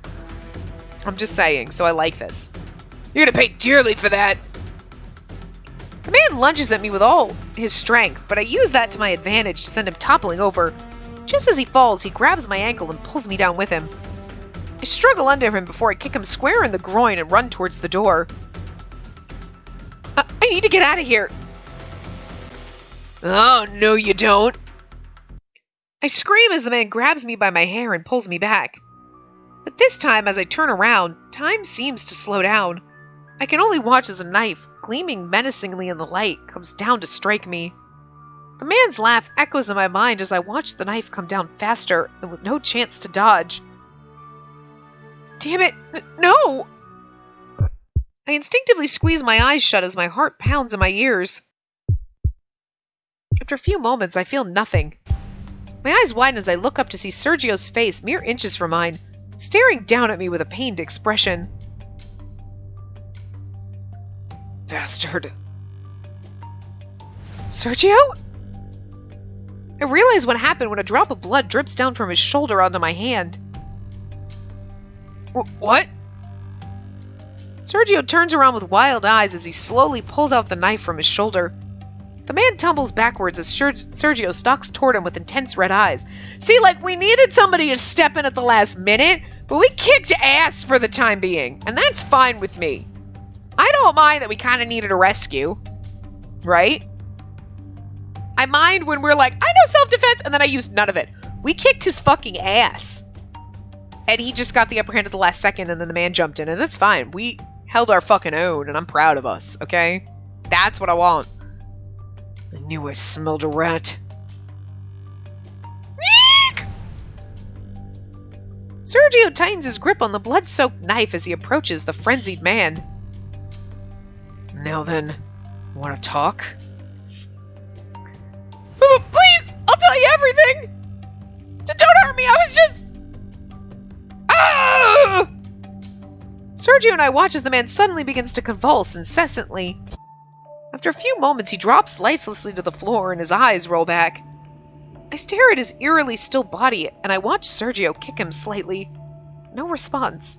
I'm just saying, so I like this. You're gonna pay dearly for that. The man lunges at me with all his strength, but I use that to my advantage to send him toppling over. Just as he falls, he grabs my ankle and pulls me down with him. I struggle under him before I kick him square in the groin and run towards the door. I need to get out of here. Oh, no you don't. I scream as the man grabs me by my hair and pulls me back. But this time, as I turn around, time seems to slow down. I can only watch as a knife, gleaming menacingly in the light, comes down to strike me. The man's laugh echoes in my mind as I watch the knife come down faster and with no chance to dodge. Damn it, no! I instinctively squeeze my eyes shut as my heart pounds in my ears. After a few moments, I feel nothing. My eyes widen as I look up to see Sergio's face mere inches from mine, staring down at me with a pained expression. Bastard. Sergio? I realize what happened when a drop of blood drips down from his shoulder onto my hand. What? Sergio turns around with wild eyes as he slowly pulls out the knife from his shoulder. The man tumbles backwards as Sergio stalks toward him with intense red eyes. See, we needed somebody to step in at the last minute, but we kicked ass for the time being, and that's fine with me. I don't mind that we kind of needed a rescue, right? I mind when we're like, I know self-defense, and then I used none of it. We kicked his fucking ass. And he just got the upper hand at the last second, and then the man jumped in, and that's fine. We held our fucking own, and I'm proud of us, okay? That's what I want. I knew I smelled a rat. Eek! Sergio tightens his grip on the blood-soaked knife as he approaches the frenzied man. Now then, wanna talk? Please! I'll tell you everything! Don't hurt me, I was just... Ah! Sergio and I watch as the man suddenly begins to convulse incessantly. After a few moments, he drops lifelessly to the floor and his eyes roll back. I stare at his eerily still body, and I watch Sergio kick him slightly. No response.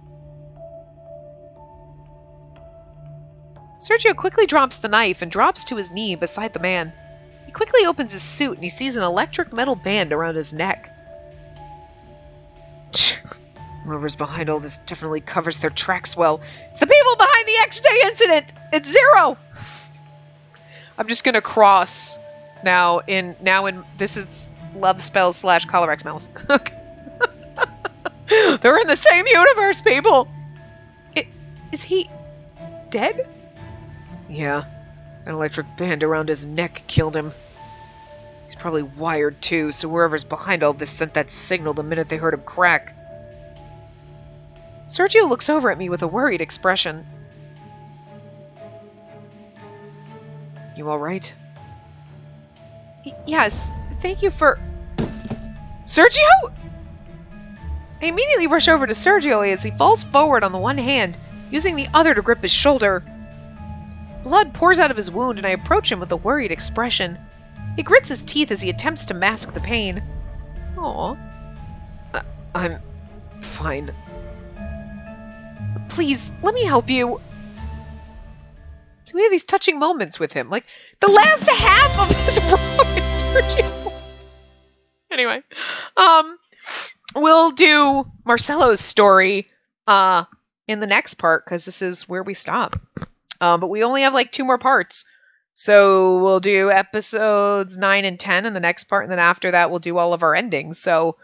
Sergio quickly drops the knife and drops to his knee beside the man. He quickly opens his suit and he sees an electric metal band around his neck. Whoever's behind all this definitely covers their tracks well. It's the people behind the X-Day incident! It's Zero! I'm just gonna cross now in this is love spells / Colorex Mouse. They're in the same universe, people! Is he dead? Yeah. An electric band around his neck killed him. He's probably wired too, so whoever's behind all this sent that signal the minute they heard him crack. Sergio looks over at me with a worried expression. You alright? Yes, thank you for... Sergio?! I immediately rush over to Sergio as he falls forward on the one hand, using the other to grip his shoulder. Blood pours out of his wound, and I approach him with a worried expression. He grits his teeth as he attempts to mask the pain. Aw. I'm fine. Please, let me help you. So we have these touching moments with him. Like, the last half of this road is Sergio. Anyway. We'll do Marcelo's story in the next part, because this is where we stop. But we only have like 2 more parts. So we'll do episodes 9 and 10 in the next part, and then after that we'll do all of our endings. So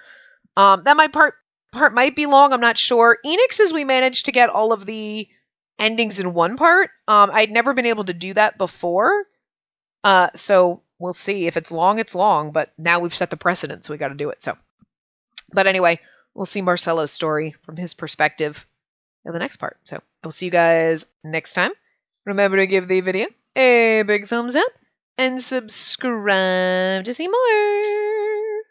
that part might be long, I'm not sure. Enix's we managed to get all of the endings in one part. I'd never been able to do that before. So we'll see. If it's long, but now we've set the precedent, so we got to do it. So, but anyway, we'll see Marcelo's story from his perspective in the next part. So I'll see you guys next time. Remember to give the video a big thumbs up and subscribe to see more.